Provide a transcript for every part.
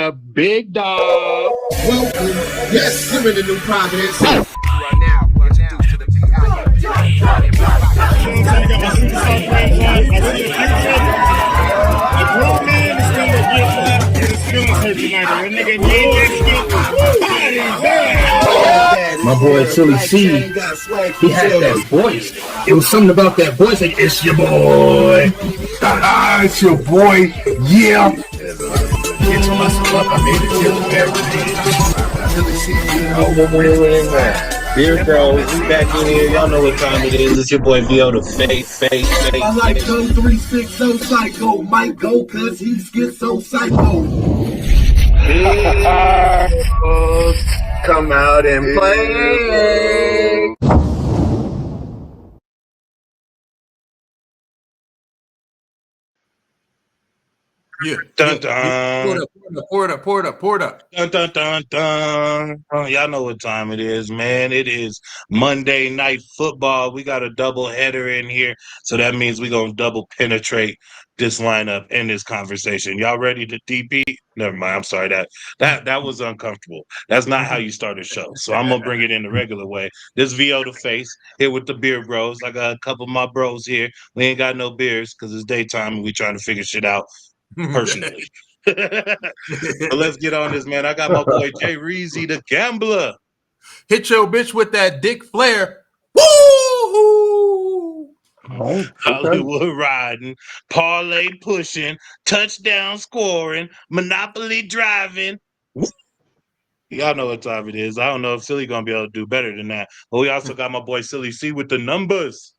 the big dog. Welcome. Yes, you're in the new Providence. You are now introduced to the VIP. You know what I'm saying? I got my superstar friends on. I see a future. A grown man is gonna get slapped and his feelings hurt tonight. Or a nigga made that skit. My boy Silly C, he had that voice. It was something about that voice, like, it's your boy. It's your boy. Yeah. Get to muscle up, I made it Dear bros, we back in here. Y'all know what time it is. It's your boy VO the face. I like those 360 psycho. Might go cause he gets so psycho. Come out and play. Yeah. Dun dun. Pour it up. Dun dun dun dun. Y'all know what time it is, man. It is Monday Night Football. We got a double header in here, so that means we're gonna double penetrate this lineup in this conversation. Y'all ready to DP? Never mind. I'm sorry that was uncomfortable. That's not how you start a show. So I'm gonna bring it in the regular way. This VO the face here with the beer bros. I got a couple of my bros here. We ain't got no beers because it's daytime and we trying to figure shit out personally. But let's get on this, man. I got my boy Jay Reezy, the gambler. Hit your bitch with that Dick Flair. Woo! Hollywood riding, parlay pushing, touchdown scoring, monopoly driving. Woo! Y'all know what time it is. I don't know if Silly gonna be able to do better than that. But we also got my boy Silly C with the numbers.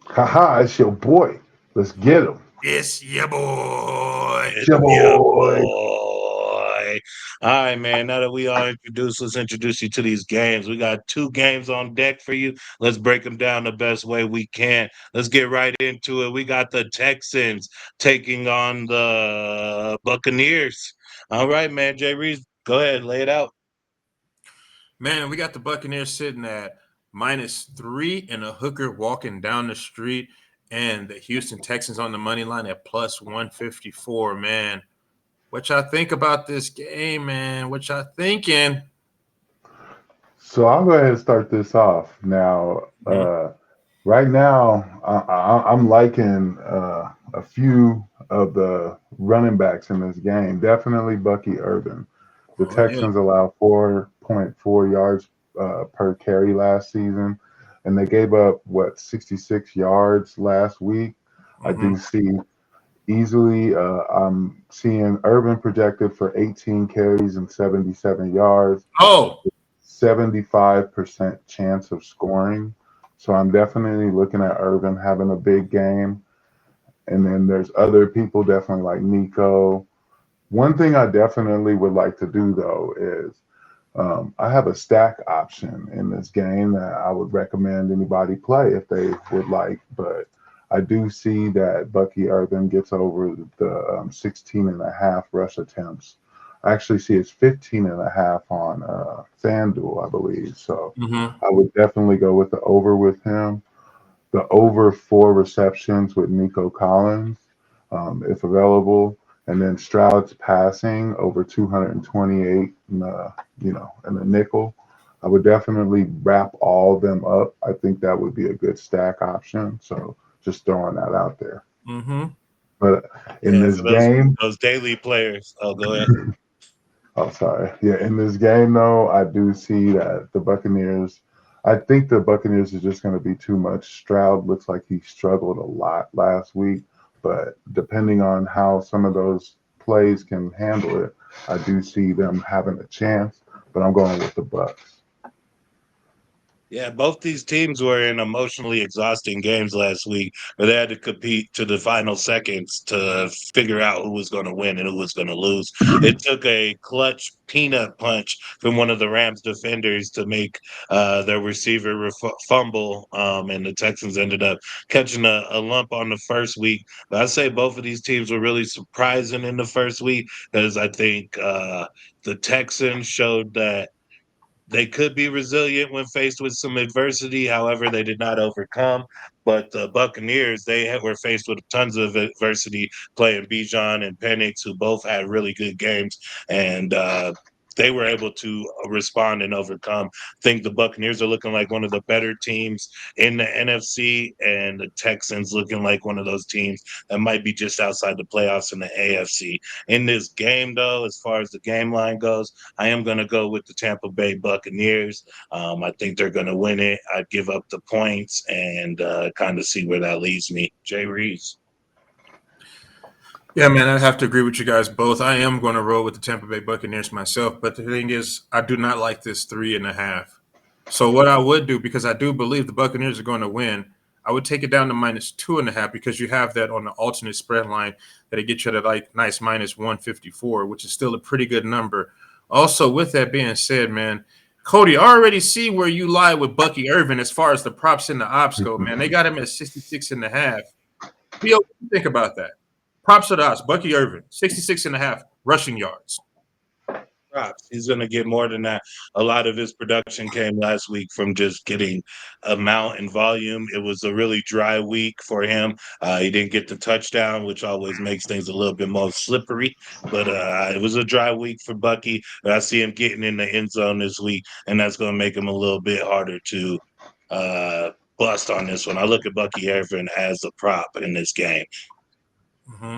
Haha, it's your boy. Let's get him. It's your boy. It's your boy. All right, man. Now that we all introduced, let's introduce you to these games. We got 2 games on deck for you. Let's break them down the best way we can. Let's get right into it. We got the Texans taking on the Buccaneers. All right, man. Jay Reeves, go ahead, lay it out. Man, we got the Buccaneers sitting at -3 and a hooker walking down the street, and the Houston Texans on the money line at +154. Man, what y'all think about this game, man? What y'all thinking? So I'll go ahead and start this off. Now, right now, I'm liking a few of the running backs in this game. Definitely Bucky Irvin. The Texans allow 4.4 yards per carry last season, and they gave up, 66 yards last week. I do see easily, I'm seeing Irvin projected for 18 carries and 77 yards. 75% chance of scoring. So I'm definitely looking at Irvin having a big game. And then there's other people definitely like Nico. One thing I definitely would like to do, though, is I have a stack option in this game that I would recommend anybody play if they would like. But I do see that Bucky Irvin gets over the 16 and a half rush attempts. I actually see it's 15 and a half on FanDuel, I believe. So I would definitely go with the over with him. The over 4 receptions with Nico Collins, if available. And then Stroud's passing over 228 in the nickel. I would definitely wrap all of them up. I think that would be a good stack option. So just throwing that out there. But in this game, those daily players. Oh, go ahead. Oh, sorry. Yeah, in this game, though, I do see that the Buccaneers, I think the Buccaneers is just going to be too much. Stroud looks like he struggled a lot last week, but depending on how some of those plays can handle it, I do see them having a chance, but I'm going with the Bucs. Yeah, both these teams were in emotionally exhausting games last week where they had to compete to the final seconds to figure out who was going to win and who was going to lose. It took a clutch peanut punch from one of the Rams defenders to make their receiver fumble, and the Texans ended up catching a lump on the first week. But I'd say both of these teams were really surprising in the first week because I think the Texans showed that They could be resilient when faced with some adversity. However, they did not overcome. But the Buccaneers, were faced with tons of adversity playing Bijan and Penix, who both had really good games. And they were able to respond and overcome. I think the Buccaneers are looking like one of the better teams in the NFC, and the Texans looking like one of those teams that might be just outside the playoffs in the AFC. In this game, though, as far as the game line goes, I am going to go with the Tampa Bay Buccaneers. I think they're going to win it. I'd give up the points and kind of see where that leaves me. Jay Reeves. Yeah, man, I'd have to agree with you guys both. I am going to roll with the Tampa Bay Buccaneers myself, but the thing is, I do not like this 3.5. So what I would do, because I do believe the Buccaneers are going to win, I would take it down to -2.5 because you have that on the alternate spread line that it gets you to like nice -154, which is still a pretty good number. Also, with that being said, man, Cody, I already see where you lie with Bucky Irvin as far as the props and the ops go, man. They got him at 66.5. Theo, what do you think about that? Props to the odds. Bucky Irvin, 66.5 rushing yards. Props. He's going to get more than that. A lot of his production came last week from just getting amount and volume. It was a really dry week for him. He didn't get the touchdown, which always makes things a little bit more slippery. But it was a dry week for Bucky. But I see him getting in the end zone this week, and that's going to make him a little bit harder to bust on this one. I look at Bucky Irvin as a prop in this game. Mm-hmm.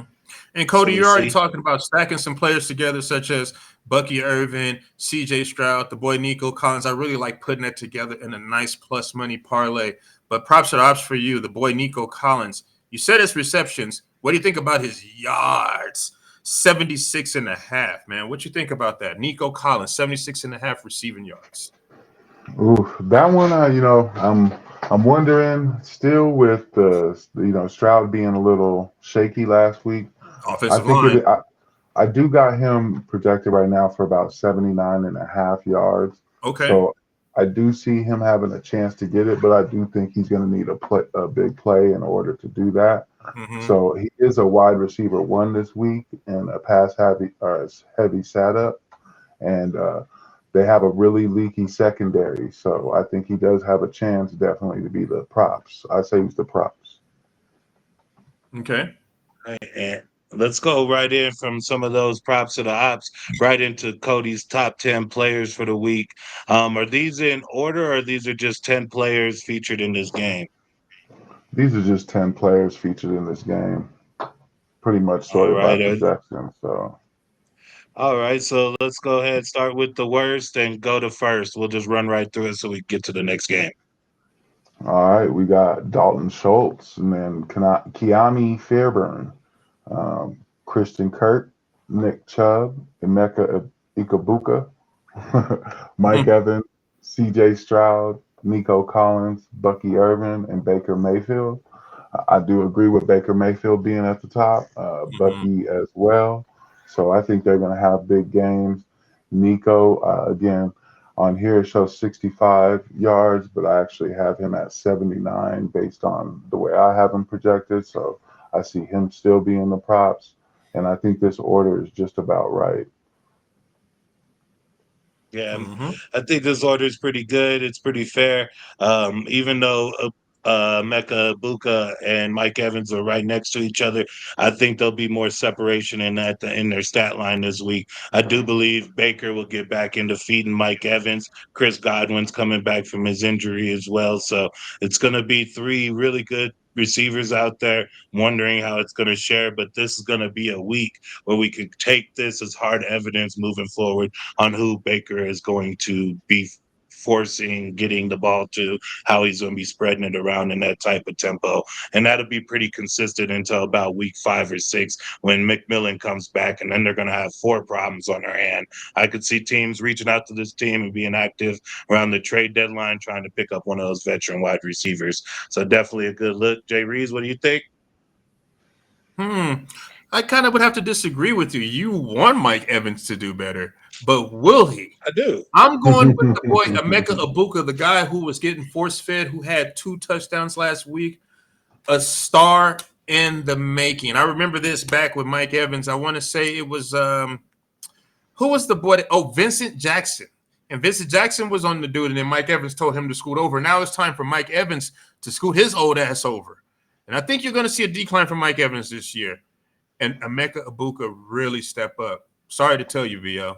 And Cody, So you're already see. talking about stacking some players together, such as Bucky Irvin, CJ Stroud, the boy Nico Collins. I really like putting that together in a nice plus money parlay. But props are ops for you, the boy Nico Collins. You said his receptions. What do you think about his yards? 76.5, man. What you think about that? Nico Collins, 76.5 receiving yards. Ooh, that one, I'm wondering still with the Stroud being a little shaky last week. I Offensive think line. I do got him projected right now for about 79.5 yards. Okay. So I do see him having a chance to get it, but I do think he's going to need a big play in order to do that. Mm-hmm. So he is a wide receiver one this week in a pass heavy setup, and they have a really leaky secondary. So I think he does have a chance definitely to be the props. I say he's the props. Okay. And let's go right in from some of those props to the ops right into Cody's top 10 players for the week. Are these in order, or these are just 10 players featured in this game? These are just 10 players featured in this game. Pretty much All sorted by right. projection. So All right. So let's go ahead and start with the worst and go to first. We'll just run right through it so we get to the next game. all right, we got Dalton Schultz and then Keami Fairburn, Christian Kirk, Nick Chubb, Emeka Ikabuka, Mike Evans, CJ Stroud, Nico Collins, Bucky Irvin, and Baker Mayfield. I do agree with Baker Mayfield being at the top, Bucky as well. So I think they're going to have big games. Nico, again, on here it shows 65 yards, but I actually have him at 79 based on the way I have him projected. So I see him still being the props. And I think this order is just about right. Yeah, I think this order is pretty good. It's pretty fair. Even though Mecca Buka and Mike Evans are right next to each other, I think there'll be more separation in their stat line this week. I do believe Baker will get back into feeding Mike Evans. Chris Godwin's coming back from his injury as well, so it's going to be three really good receivers out there wondering how it's going to share, but this is going to be a week where we can take this as hard evidence moving forward on who Baker is going to be forcing, getting the ball to, how he's going to be spreading it around in that type of tempo. And that'll be pretty consistent until about week 5 or 6 when McMillan comes back, and then they're going to have 4 problems on their hand. I could see teams reaching out to this team and being active around the trade deadline, trying to pick up one of those veteran wide receivers. So definitely a good look. Jay Reeves, what do you think? I kind of would have to disagree with you. You want Mike Evans to do better, but will he? I do. I'm going with the boy Emeka Ibuka, the guy who was getting force-fed, who had 2 touchdowns last week, a star in the making. I remember this back with Mike Evans. I want to say it was who was the boy? Vincent Jackson. and Vincent Jackson was on the dude, and then Mike Evans told him to scoot over. Now it's time for Mike Evans to scoot his old ass over. And I think you're going to see a decline from Mike Evans this year. And Emeka Ibuka really step up. Sorry to tell you, VO.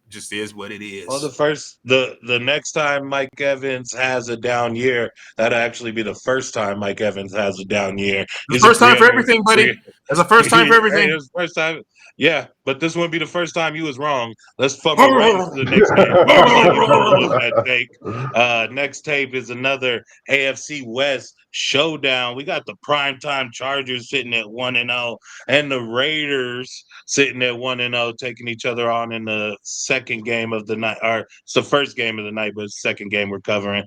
Just is what it is. Well, the next time Mike Evans has a down year, that'll actually be the first time Mike Evans has a down year. The first time for everything, buddy. That's the first time for everything. It's the first time. Yeah, but this won't be the first time you was wrong. Let's fumble right into the next game. I'll let you follow that tape. Next tape is another AFC West showdown. We got the primetime Chargers sitting at 1-0, and the Raiders sitting at 1-0, taking each other on in the second game of the night. Or it's the first game of the night, but it's the second game we're covering.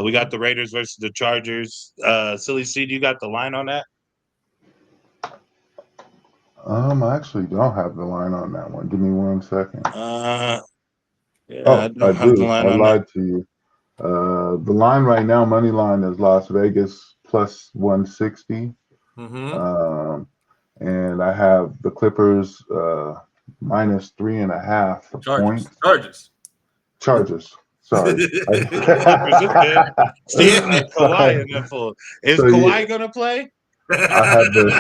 We got the Raiders versus the Chargers. Silly C, you got the line on that? I actually don't have the line on that one. Give me 1 second. Yeah, Oh, I don't I have the do. line I on that. lied to you. The line right now, money line, is Las Vegas plus 160. Mm-hmm. And I have the Clippers minus 3.5 points. Chargers. Sorry. Clippers, okay. Steve had Kawhi in that fool. Is Kawhi gonna play? I have the.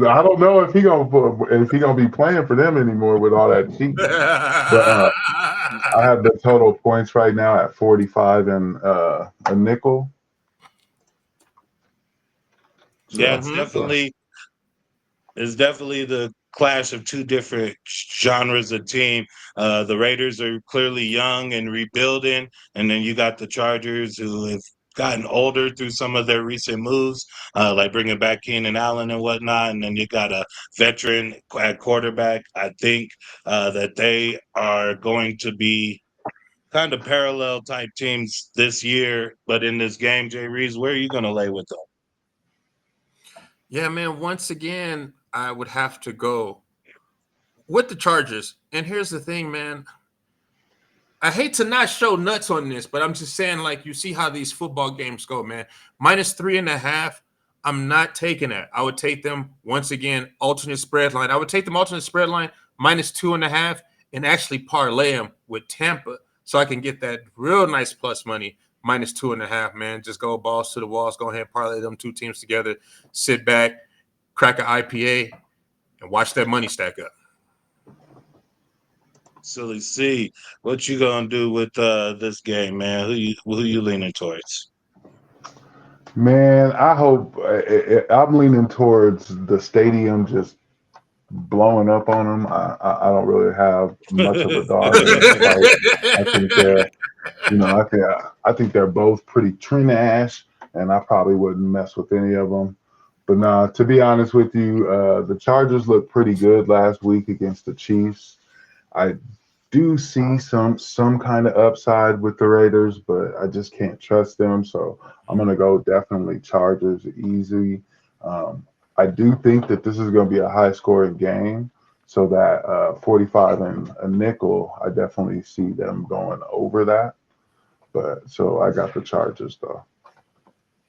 I don't know if he gonna be playing for them anymore with all that cheating. But I have the total points right now at 45 and a nickel. Yeah, it's definitely the clash of two different genres of team. The Raiders are clearly young and rebuilding, and then you got the Chargers who have gotten older through some of their recent moves, like bringing back Keenan Allen and whatnot. And then you got a veteran at quarterback. I think that they are going to be kind of parallel type teams this year. But in this game, Jay Reeves, where are you going to lay with them? Yeah, man, once again, I would have to go with the Chargers. And here's the thing, man. I hate to not show nuts on this, but I'm just saying, like, you see how these football games go, man. Minus 3.5, I'm not taking that. I would take them, once again, alternate spread line. I would take them alternate spread line, minus 2.5, and actually parlay them with Tampa so I can get that real nice plus money, minus 2.5, man. Just go balls to the walls. Go ahead and parlay them two teams together. Sit back, crack an IPA, and watch that money stack up. Silly C, what you gonna do with this game, man? Who you leaning towards? Man, I hope I'm leaning towards the stadium just blowing up on them. I don't really have much of a dog in this fight. I think they're, I think they're both pretty trash, and I probably wouldn't mess with any of them. But nah, to be honest with you, the Chargers looked pretty good last week against the Chiefs. I do see some kind of upside with the Raiders, but I just can't trust them. So I'm gonna go definitely Chargers easy. I do think that this is gonna be a high scoring game. So that 45 and a nickel, I definitely see them going over that. But so I got the Chargers though.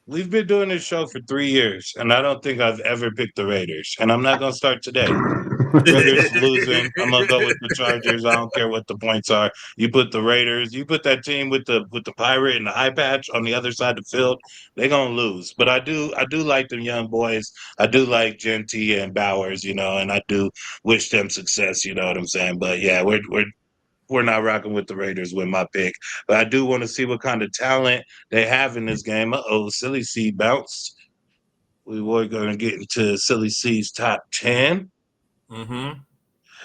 We've been doing this show for 3 years, and I don't think I've ever picked the Raiders. And I'm not gonna start today. Raiders losing. I'm gonna go with the Chargers. I don't care what the points are. You put the Raiders, you put that team with the pirate and the eye patch on the other side of the field, they're gonna lose. But I do like them young boys. I do like Genty and Bowers, and I do wish them success, you know what I'm saying? But yeah, we're not rocking with the Raiders with my pick. But I do want to see what kind of talent they have in this game. Silly C bounced. We were gonna get into Silly C's top 10. Mm-hmm.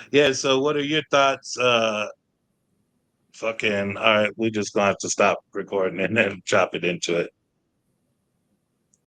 Yeah, so what are your thoughts? All right, we just gonna have to stop recording and then chop it into it.